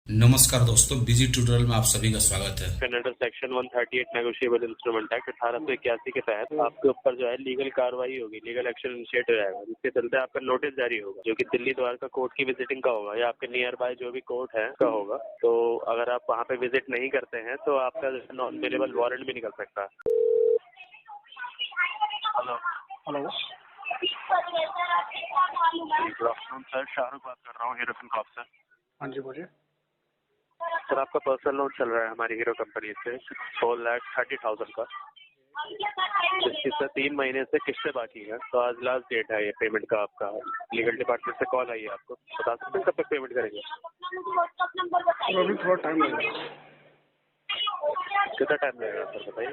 नमस्कार दोस्तों, busy tutorial में आप सभी का स्वागत है। Under section 138 negotiable instrument act 1881 के तहत आपके ऊपर जो है लीगल कार्रवाई होगी, लीगल एक्शन इनिशिएट हो जाएगा, जिसके चलते आपका नोटिस जारी होगा, जो कि दिल्ली द्वारका कोर्ट की विजिटिंग का होगा या आपके नियर बाय जो भी कोर्ट है का होगा। तो अगर आप वहाँ पे विजिट नहीं करते हैं तो आपका नॉन अवेलेबल वारंट भी निकल सकता है। Hello hello. Good afternoon sir, Shahrukh बात कर रहा हूँ हीरो फिनकॉर्प से। हाँ जी, बोलिए। सर आपका पर्सनल लोन चल रहा है हमारी हीरो कंपनी से 4,30,000 का, जिसकी सर 3 महीने से किस्तें बाकी है। तो आज लास्ट डेट है ये पेमेंट का। आपका लीगल डिपार्टमेंट से कॉल आई है, आपको बता सकते हैं कब तक पेमेंट करेंगे? तो अभी थोड़ा टाइम लगेगा। कितना टाइम लगेगा सर बताइए।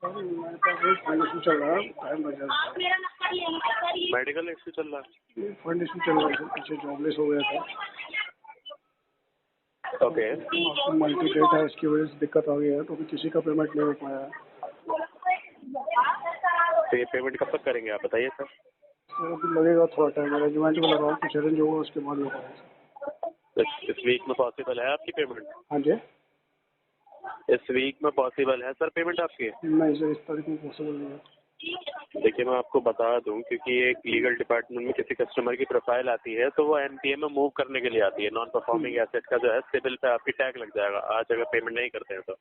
मेरे पास एक फंड इशू चल रहा है, टाइम लग जाएगा। मेडिकल इश्यू चल रहा है? फंड इशू चल रहा है, पीछे जॉबलेस हो गया था। ओके। मल्टी डेट है, इसकी वजह से दिक्कत आ गई है, तो अभी किसी का पेमेंट नहीं हो पाया है। तो ये पेमेंट कब तक करेंगे आप बताइए सर। तो अभी लगेगा थोड़ा टाइम, अरेंजमेंट को लगाओ, कुछ अरेंज होगा उसके बाद हो पाएगा। इस वीक में पॉसिबल है आपकी पेमेंट? हाँ जी। इस वीक में पॉसिबल है सर पेमेंट आपकी? नहीं सर, इस तारीख में पॉसिबल नहीं है। देखिए मैं आपको बता दूं, क्योंकि एक लीगल डिपार्टमेंट में किसी कस्टमर की प्रोफाइल आती है तो वो एनपीए में मूव करने के लिए आती है। नॉन परफॉर्मिंग एसेट का जो है सिविल पे आपकी टैग लग जाएगा आज अगर पेमेंट नहीं करते हैं तो।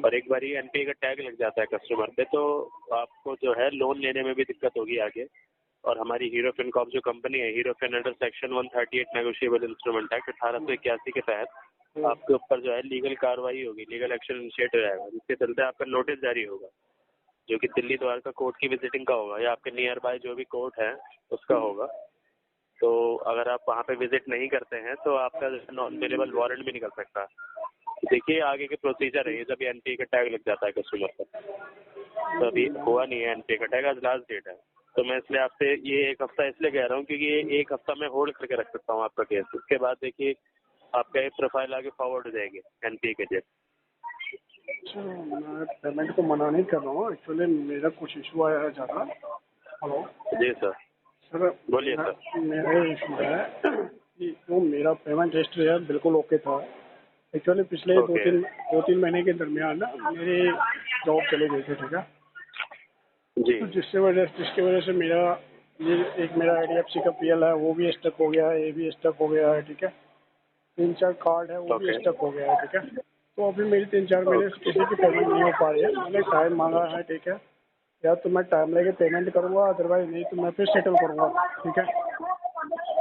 और एक बार एनपीए का टैग लग जाता है कस्टमर पे तो आपको जो है लोन लेने में भी दिक्कत होगी आगे। और हमारी हीरो फिनकॉर्प जो कंपनी है, Hero Fin under section 138 negotiable instrument act 1881 के तहत आपके ऊपर जो है लीगल कार्रवाई होगी, लीगल एक्शन इनिशिएट हो जाएगा, जिसके चलते आपका नोटिस जारी होगा, जो कि दिल्ली द्वारका कोर्ट की विजिटिंग का होगा या आपके नियर बाय जो भी कोर्ट है उसका होगा। तो अगर आप वहाँ पे विजिट नहीं करते हैं तो आपका नॉन अवेलेबल वारंट भी निकल सकता है। देखिए आगे के प्रोसीजर है, जब एनपीए का टैग लग जाता है कस्टमर पर। तो अभी हुआ नहीं है एनपीए का टैग, आज लास्ट डेट है। तो मैं इसलिए आपसे ये एक हफ्ता इसलिए कह रहा हूँ क्योंकि ये एक हफ्ता मैं होल्ड करके रख सकता हूँ आपका केस। उसके बाद देखिए आपका एक प्रोफाइल आगे फॉरवर्ड हो जाएगी एनपीए के लिए। अच्छा, मैं पेमेंट को मना नहीं कर रहा हूँ, एक्चुअली मेरा कुछ इशू आया है ज़्यादा। हेलो जी सर, सर, बोलिए सर। मेरा इशू है कि जो मेरा पेमेंट हिस्ट्री है बिल्कुल ओके था। एक्चुअली पिछले दो तीन महीने के दरमियान ना मेरी जॉब चली गई थी, ठीक है जी। तो जिसकी वजह से मेरा ये एक मेरा IDFC का PL है वो भी स्टक हो गया है, ये भी स्टक हो गया है, ठीक है। 3-4 कार्ड है वो भी स्टक हो गया है, ठीक है। तो अभी मेरी 3-4 महीने से किसी की पेमेंट नहीं हो पा रही है। मैंने टाइम मांगा है, ठीक है, या तो मैं टाइम लेके पेमेंट करूँगा, अदरवाइज नहीं तो मैं फिर सेटल करूँगा, ठीक है।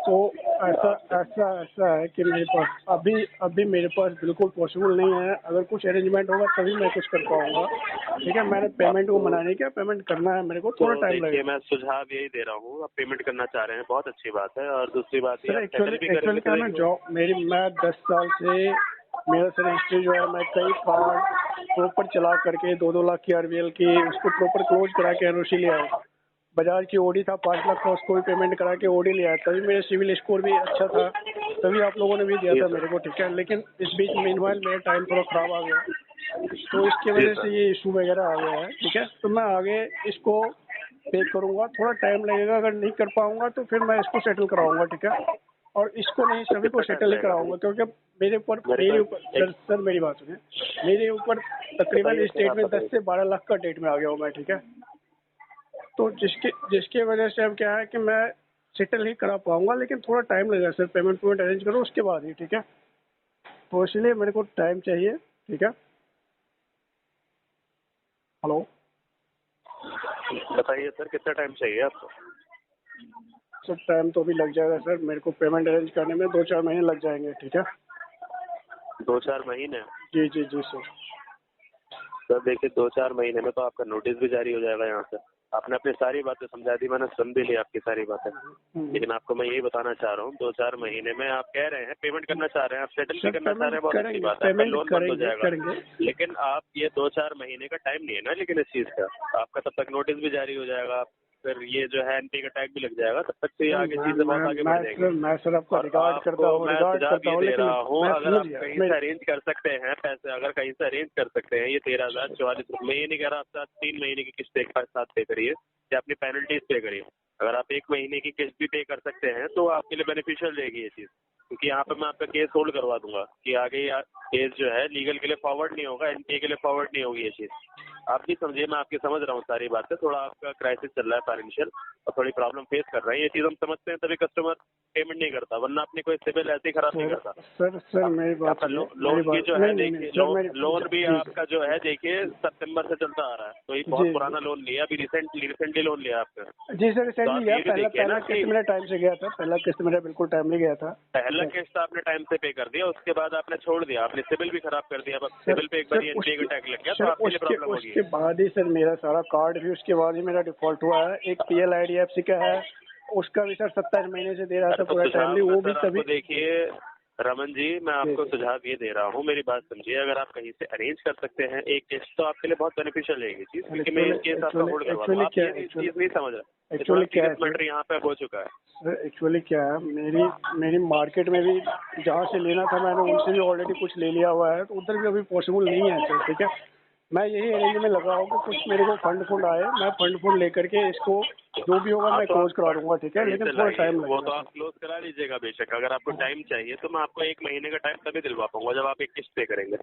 तो ऐसा ऐसा ऐसा है कि मेरे पास अभी मेरे पास बिल्कुल पॉसिबल नहीं है। अगर कुछ अरेंजमेंट होगा तभी मैं कुछ कर पाऊंगा, ठीक है। मैंने पेमेंट को मना नहीं किया, पेमेंट करना है मेरे को, थोड़ा टाइम लगेगा। मैं सुझाव यही दे रहा हूँ, आप पेमेंट करना चाह रहे हैं, बहुत अच्छी बात है। और दूसरी बात सर एक्चुअली क्या है, जॉब मैं 10 साल से मेरा सर हिस्ट्री जो है, मैं कई कार्ड प्रॉपर चला करके 2-2 लाख की RBL की उसको प्रॉपर क्लोज करा के NOC लिया है। बजाज की OD था 5 लाख का, उसको भी पेमेंट करा के OD लिया है, तभी मेरा सिविल स्कोर भी अच्छा था, तभी आप लोगों ने भी दिया था मेरे को, ठीक है। लेकिन इस बीच मीनवाइल मेरा टाइम थोड़ा खराब आ गया, तो इसकी वजह से ये इशू वगैरह आ गया है, ठीक है। तो मैं आगे इसको पे करूँगा, थोड़ा टाइम लगेगा, अगर नहीं कर पाऊंगा तो फिर मैं इसको सेटल कराऊंगा, ठीक है। और इसको नहीं, सभी को सेटल ही कराऊंगा, क्योंकि मेरे ऊपर सर मेरी बात सुनिए, मेरे ऊपर तकरीबन इस डेट में 10 से 12 लाख का डेट में आ गया हूँ मैं, ठीक है। तो जिसके वजह से अब क्या है कि मैं सेटल ही करा पाऊंगा, लेकिन थोड़ा टाइम लगेगा सर। पेमेंट अरेंज करो उसके बाद ही, ठीक है। तो इसलिए मेरे को टाइम चाहिए, ठीक है। हेलो, बताइए सर कितना टाइम चाहिए आपको? सर टाइम तो अभी लग जाएगा सर, मेरे को पेमेंट अरेंज करने में 2-4 महीने लग जाएंगे, ठीक है। 2-4 महीने? जी जी जी सर। सर देखिए 2-4 महीने में तो आपका नोटिस भी जारी हो जाएगा यहाँ से। आपने अपनी सारी बातें समझा दी, मैंने सुन भी ली आपकी सारी बातें। लेकिन आपको मैं यही बताना चाह रहा हूँ, 2-4 महीने में आप कह रहे हैं पेमेंट करना चाह रहे हैं, आप सेटल भी करना चाह रहे हैं, बहुत अच्छी बात है, आपका लोन बंद हो जाएगा। लेकिन आप ये 2-4 महीने का टाइम नहीं है ना, लेकिन इस चीज का आपका तब तक नोटिस भी जारी हो जाएगा, फिर ये जो है एनपी का टैग भी लग जाएगा, तब तक तो ये आगे चीजें बहुत आगे बढ़ जाएंगी। मैं सर आपका रिगार्ड करता हूँ, मैं सुझाव ये दे रहा हूँ, अगर आप कहीं से अरेंज कर सकते हैं पैसे, अगर कहीं से अरेंज कर सकते हैं, ये 13,044 रुपये, मैं ये नहीं कह रहा आप 3 महीने की किस्त एक साथ पे करिए या अपनी पेनल्टीज पे करिए। अगर आप 1 महीने की किस्त भी पे कर सकते हैं तो आपके लिए बेनिफिशियल रहेगी ये चीज। क्योंकि यहाँ पे मैं आपका केस होल्ड करवा दूंगा कि आगे केस जो है लीगल के लिए फॉरवर्ड नहीं होगा, एनपीए के लिए फॉरवर्ड नहीं होगी ये चीज। आप भी समझिए, मैं आपकी समझ रहा हूँ सारी बातें, थोड़ा आपका क्राइसिस चल रहा है फाइनेंशियल और थोड़ी प्रॉब्लम फेस कर रहे हैं, ये चीज हम समझते हैं, तभी कस्टमर पेमेंट नहीं करता, वरना अपनी कोई सिविल ऐसे ही खराब नहीं करता। सर मेरी बात लोन की जो है देखिए, लोन भी आपका जो है देखिए सितंबर से चलता आ रहा है, तो ये बहुत पुराना लोन लिया, अभी रिसेंटली लोन लिया आपका। जी सर रिसेंटली लिया, पहला किस्त मेरा टाइम से गया था, पहला किस्त मेरा बिल्कुल टाइमली गया था। पहला किस्त आपने टाइम से पे कर दिया, उसके बाद आपने छोड़ दिया, आपने सिविल भी खराब कर दिया, सिविल पे एक बार एनपीए का टैग लग गया तो आपके लिए प्रॉब्लम होगी। उसके बाद ही सर मेरा सारा कार्ड भी उसके बाद ही मेरा डिफॉल्ट हुआ है। एक पीएल IDFC का है, उसका भी सर 27 महीने से दे रहा था पूरा टाइमली, वो भी तभी। देखिए रमन जी, मैं आपको सुझाव ये दे रहा हूँ, मेरी बात समझिए, अगर आप कहीं से अरेंज कर सकते हैं एक किस्त तो आपके लिए बहुत बेनिफिशियल रहेगी चीज, क्योंकि मैं इस केस आपका होल्ड करवा दूं। आप ये चीज नहीं समझ रहे, एक्चुअली क्या है मैटर यहाँ पे हो चुका है सर, एक्चुअली क्या है, मेरी मार्केट में भी जहाँ से लेना था मैंने उनसे भी ऑलरेडी कुछ ले लिया हुआ है, तो उधर भी अभी पॉसिबल नहीं है सर। ठीक है, मैं यही अरेंज में लगा हूँ कि कुछ मेरे को फंड आए, मैं फंड लेकर के इसको जो भी होगा मैं क्लोज करा दूंगा। ठीक है, लेकिन थोड़ा टाइम लगेगा। वो तो आप क्लोज करा लीजिएगा बेशक, अगर आपको टाइम चाहिए तो मैं आपको 1 महीने का टाइम तभी दिलवा पाऊंगा जब आप एक किस्त पे करेंगे,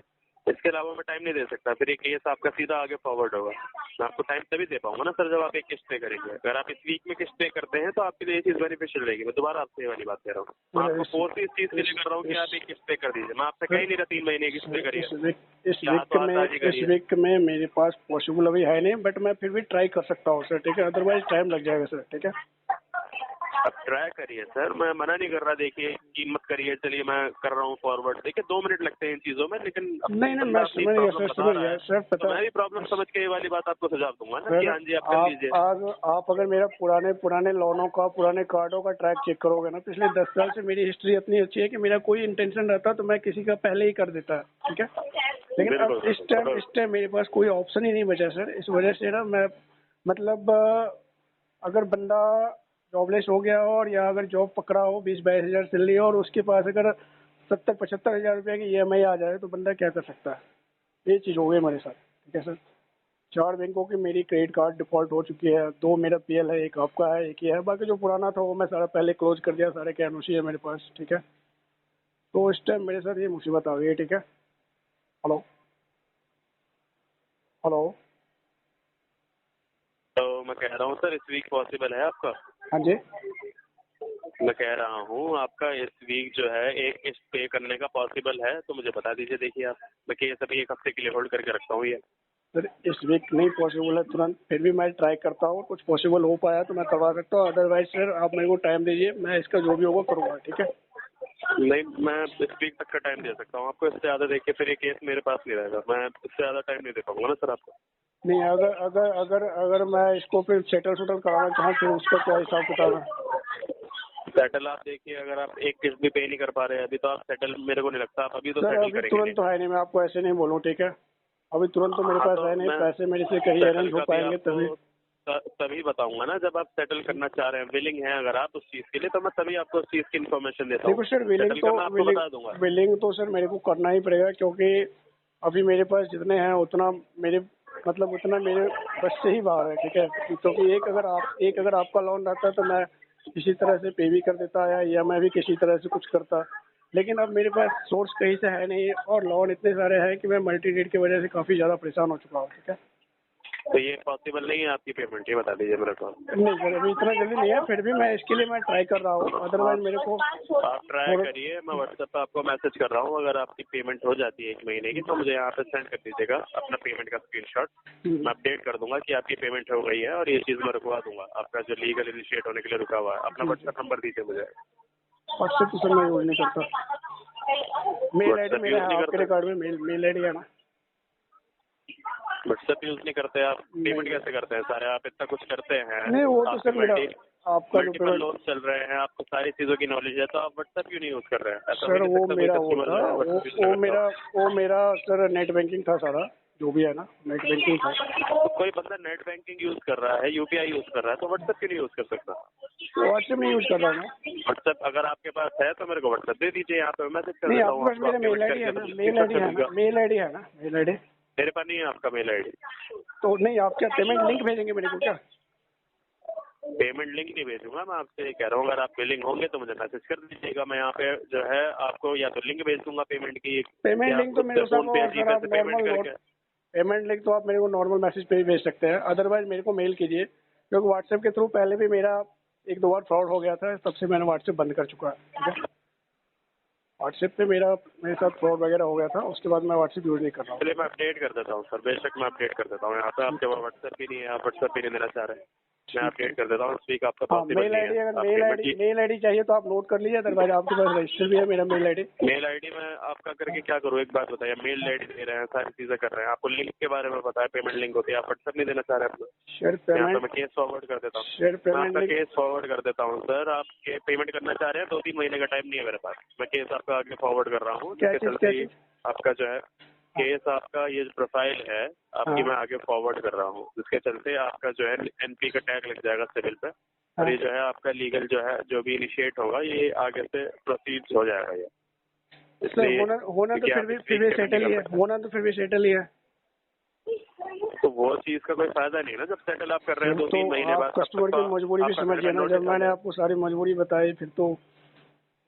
इसके अलावा मैं टाइम नहीं दे सकता, फिर एक केस आपका सीधा आगे फॉरवर्ड होगा। मैं आपको टाइम तभी दे पाऊंगा ना सर जब आप एक किस्त पे करेंगे। अगर आप इस वीक में किस्त पे करते हैं तो आपके लिए ये चीज बेनिफिशियल रहेगी। मैं दोबारा आपसे ये वाली बात कह रहा हूँ, मैं आपको फोर्स इस चीज के लिए कर रहा हूँ कि आप एक किस्त पे कर दीजिए। मैं आपसे कह ही नहीं रहा 3 महीने किस्त पे करिए। इस वीक में मेरे पास पॉसिबल अभी है नहीं, बट मैं फिर भी ट्राई कर सकता हूँ सर। ठीक है, अदरवाइज टाइम लग जाएगा सर। ठीक है, अब ट्राई करिए सर, मैं मना नहीं कर रहा, देखिए कीमत करिए, चलिए मैं कर रहा हूँ फॉरवर्ड। देखिए 2 मिनट लगते हैं इन चीजों में, लेकिन नहीं मैं समझ गया सर, पता मैं भी प्रॉब्लम समझ के ये वाली बात आपको सुझाव दूंगा ना कि हाँ जी आप कर लीजिए। आप अगर मेरा पुराने लोनों का, पुराने कार्डों का ट्रैक चेक करोगे ना, पिछले 10 साल से मेरी हिस्ट्री इतनी अच्छी है कि मेरा कोई इंटेंशन रहता तो मैं किसी का पहले ही कर देता। ठीक है, लेकिन अब इस टाइम मेरे पास कोई ऑप्शन ही नहीं बचा सर। इस वजह से ना मैं मतलब अगर बंदा जॉबलेस हो गया और या अगर जॉब पकड़ा हो 20-22 हज़ार सैलरी और उसके पास अगर 70-75 हज़ार रुपये की EMI आ जाए तो बंदा क्या कर सकता है। ये चीज़ हो गई मेरे साथ। ठीक है सर, 4 बैंकों की मेरी क्रेडिट कार्ड डिफॉल्ट हो चुकी है, 2 मेरा PL है, एक आपका है, एक ही है, बाकी जो पुराना था वो मैं सारा पहले क्लोज कर दिया, सारे के NOC है मेरे पास। ठीक है, तो इस टाइम मेरे साथ ये मुसीबत आ गई है। ठीक है, हेलो तो मैं कह रहा हूँ सर इस वीक पॉसिबल है आपका? हाँ जी, मैं कह रहा हूँ आपका इस वीक जो है एक किस्त पे करने का पॉसिबल है तो मुझे बता दीजिए। देखिए आप, मैं केस अभी 1 हफ्ते के लिए होल्ड करके रखता हूँ ये सर। इस वीक नहीं पॉसिबल है तुरंत, फिर भी मैं ट्राई करता हूँ, कुछ पॉसिबल हो पाया तो मैं करवा सकता हूँ, अदरवाइज सर आप मेरे को टाइम दीजिए, मैं इसका जो भी होगा करूँगा। ठीक है, नहीं मैं इस वीक तक का टाइम दे सकता हूँ आपको, इससे ज़्यादा देखिए फिर ये केस मेरे पास नहीं रहेगा, मैं इससे ज़्यादा टाइम नहीं दे पाऊंगा ना सर आपको। नहीं अगर मैं इसको फिर सेटल कराना चाहूँ फिर उसका क्या हिसाब किताब है? सेटल आप देखिए, अगर आप एक किस्त भी पे नहीं कर पा रहे हैं अभी तो आप सेटल, मेरे को नहीं लगता आप अभी तो सर सेटल अभी करेंगे। तुरंत तो है नहीं, मैं आपको ऐसे नहीं बोलूँ। ठीक है, अभी तुरंत तो मेरे पास है नहीं, पैसे मेरे से कहीं अरेंज हो पाएंगे तभी बताऊंगा ना जब आप सेटल करना चाह रहे हैं, विलिंग है अगर आप उस चीज के लिए, तो मैं तभी आपको उस चीज की इन्फॉर्मेशन देता हूँ। देखो सर, विलिंग तो सर मेरे को करना ही पड़ेगा, क्योंकि अभी मेरे पास जितने हैं उतना मेरे बस से ही बाहर है। ठीक है, क्योंकि एक अगर आपका लोन रहता तो मैं किसी तरह से पे भी कर देता या मैं भी किसी तरह से कुछ करता, लेकिन अब मेरे पास सोर्स कहीं से है नहीं और लोन इतने सारे हैं कि मैं मल्टी डेट की वजह से काफ़ी ज़्यादा परेशान हो चुका हूँ। ठीक है, तो ये पॉसिबल नहीं है आपकी पेमेंट, ये बता दीजिए मेरे को। नहीं सर अभी इतना जल्दी नहीं है, फिर भी मैं इसके लिए ट्राई कर रहा हूँ, अदरवाइज मेरे को आप ट्राई करिए, मैं व्हाट्सएप पे आपको मैसेज कर रहा हूँ, अगर आपकी पेमेंट हो जाती है 1 महीने की तो मुझे यहाँ पे सेंड कर दीजिएगा अपना पेमेंट का स्क्रीनशॉट। मैं अपडेट कर दूंगा कि आपकी पेमेंट हो गई है और ये चीज़ मैं रुकवा दूंगा, आपका जो लीगल इनिशिएट होने के लिए रुका हुआ है। अपना व्हाट्सएप नंबर दीजिए मुझे। व्हाट्सएप तो सर मैं यूज नहीं करता, मेल ID मेरे आपके रिकॉर्ड में मेल ID है ना। व्हाट्सएप यूज नहीं करते आप, पेमेंट कैसे करते हैं सारे? आप इतना कुछ करते हैं, नहीं वो तो सर मेरा आपका जो मल्टीपल लोन चल रहे हैं, आपको सारी चीजों की नॉलेज है, तो आप व्हाट्सएप क्यों नहीं यूज कर रहे हैं? सर वो मेरा सर नेट बैंकिंग था सारा, जो भी है ना नेट बैंकिंग था। तो कोई बंदा नेट बैंकिंग यूज कर रहा है, UPI यूज कर रहा है, तो व्हाट्सएप क्यों नहीं यूज कर सकता? व्हाट्सएप नहीं यूज कर रहा हूँ। व्हाट्सएप अगर आपके पास है तो मेरे को व्हाट्सएप दे दीजिए, यहाँ पे मैसेज कर नहीं देता हूँ। आपके पास मेरा मेल ID है ना, मेल ID मेरे पास नहीं है आपका मेल ID। तो नहीं, आप क्या पेमेंट लिंक भेजेंगे मेरे को क्या? पेमेंट लिंक नहीं भेजूंगा, मैं आपसे कह रहा हूँ अगर आप विलिंग होंगे तो मुझे मैसेज कर दीजिएगा। मैं यहाँ पे जो है आपको या तो लिंक भेज दूंगा पेमेंट की, पेमेंट लिंक तो मेरे साथ पेमेंट लिंक तो आप मेरे को नॉर्मल मैसेज पे ही भेज सकते हैं, अदरवाइज मेरे को मेल कीजिए, क्योंकि व्हाट्सएप के थ्रू पहले भी मेरा 1-2 बार फ्रॉड हो गया था, तब से मैंने व्हाट्सएप बंद कर चुका है। ठीक है, व्हाट्सएप पे मेरे साथ फ्रॉड वगैरह हो गया था, उसके बाद मैं व्हाट्सएप यूज नहीं कर रहा हूँ। चलिए मैं अपडेट कर देता हूँ सर, बेशक मैं अपडेट कर देता हूँ। यहाँ पे आपके व्हाट्सएप भी नहीं है, आप व्हाट्सएप भी नहीं देना चाह रहे हैं, मैं अपडेट कर देता हूँ। स्पीक आपका पॉसिबल मेल आईडी, अगर मेल आईडी चाहिए तो आप नोट कर लीजिए, अदरवाइज आपके पास रजिस्टर भी है मेरा मेल आईडी। मेल आईडी में आपका करके क्या करूँ, एक बात बताइए। मेल आईडी दे रहे हैं, सारी चीजें कर रहे हैं, आपको लिंक के बारे में पता है, पेमेंट लिंक होती है, आप व्हाट्सएप नहीं देना चाह रहे हैं। शेयर यहाँ पे पेमेंट मैं केस फॉरवर्ड कर देता हूँ, पेमेंट आपका केस फॉरवर्ड कर देता हूँ सर। आप पेमेंट करना चाह रहे हैं, 2-3 महीने का टाइम नहीं है मेरे पास, मैं केस आपका आगे फॉरवर्ड कर रहा हूँ। जिसके चलते आपका जो है केस, आपका ये जो प्रोफाइल है आपकी, मैं आगे फॉरवर्ड कर रहा हूँ, जिसके चलते आपका जो है एनपी का टैग लग जाएगा सिविल पे, और ये जो है आपका लीगल जो है जो भी इनिशिएट होगा ये आगे से प्रोसीड हो जाएगा। ये इसलिए होना तो फिर भी सेटल ही है, होना तो फिर भी सेटल ही है, तो वो चीज का कोई फायदा नहीं है ना जब सेटल आप कर रहे हैं 2-3 महीने बाद। कस्टमर की मजबूरी भी समझिए ना, जब मैंने आपको सारी मजबूरी बताई फिर तो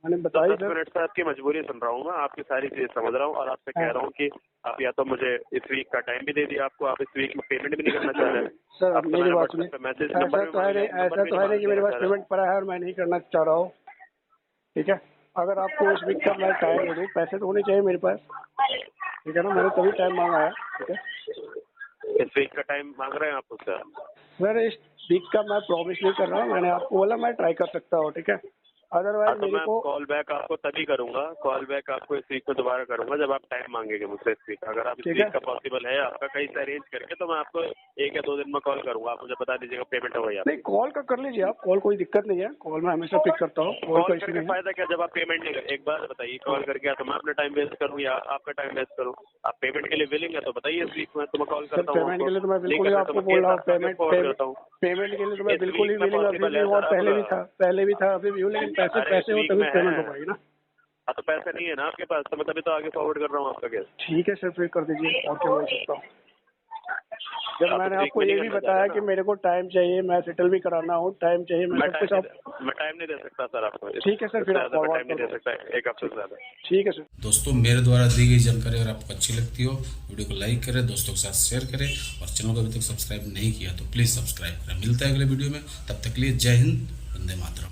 मैंने बताई। 10 मिनट से आपकी मजबूरी सुन रहा हूँ मैं, आपकी सारी चीजें समझ रहा हूँ, और आपसे कह रहा हूँ कि आप या तो मुझे इस वीक का टाइम भी दे दिया आपको, आप इस वीक में पेमेंट भी नहीं करना चाह रहे। सर अब मेरी बात सुनिए, ऐसा तो है नहीं कि मेरे पास पेमेंट पड़ा है और मैं नहीं करना चाह रहा हूँ। ठीक है, अगर आपको इस वीक का मैं टाइम दे दूँ, पैसे तो होने चाहिए मेरे पास। ठीक है ना, मैंने तभी टाइम मांगा है। ठीक है, इस वीक का टाइम मांग रहे हैं आप उससे? सर इस वीक का मैं प्रॉमिस नहीं कर रहा हूँ, मैंने आपको बोला मैं ट्राई कर सकता हूँ। ठीक है, अदरवाइज मेरे को कॉल बैक आपको तभी करूंगा, कॉल बैक आपको इस वीक में दोबारा करूंगा जब आप टाइम मांगेंगे मुझसे इस वीक। अगर आप इस वीक का पॉसिबल है आपका कहीं से अरेंज करके, तो मैं आपको 1 या 2 दिन में कॉल करूंगा, आप मुझे बता दीजिएगा पेमेंट हो गई। नहीं, कॉल का कर लीजिए आप, कॉल कोई दिक्कत नहीं है, कॉल मैं हमेशा पिक करता हूँ। कॉल करके फायदा क्या जब आप पेमेंट नहीं कर? एक बात बताइए, कॉल करके तो मैं अपना टाइम वेस्ट करूँ या आपका टाइम वेस्ट करूँ? आप पेमेंट के लिए विलिंग है तो बताइए इस वीक में, तो मैं कॉल करता हूँ। पेमेंट के लिए तो मैं बिल्कुल आपको बोल रहा हूँ, पेमेंट के लिए तो मैं बिल्कुल ही विलिंग, अभी भी और पहले भी था अभी भी हूँ, लेकिन पैसे हो तभी पेमेंट हो पाएगी ना। हाँ तो पैसे नहीं है ना आपके पास, तो मैं तभी तो आगे फॉरवर्ड कर रहा हूँ आपका केस। ठीक है सर, फिर कर दीजिए, और क्या बोल सकता हूँ। जब मैंने आपको ये भी बताया कि मेरे को टाइम चाहिए, मैं सेटल भी कराना हूँ, टाइम चाहिए, मैं सब कुछ मैं टाइम नहीं दे सकता सर आपको। ठीक है सर, फिर आप टाइम नहीं दे सकता, 1 हफ्ते से ज्यादा। ठीक है सर। दोस्तों मेरे द्वारा दी गई जानकारी अगर आपको अच्छी लगती हो, वीडियो को लाइक करें, दोस्तों के साथ शेयर करें, और चैनल को अभी तक सब्सक्राइब नहीं किया तो प्लीज सब्सक्राइब करें। मिलता है अगले वीडियो में, तब तक के लिए जय हिंद, वंदे मातरम।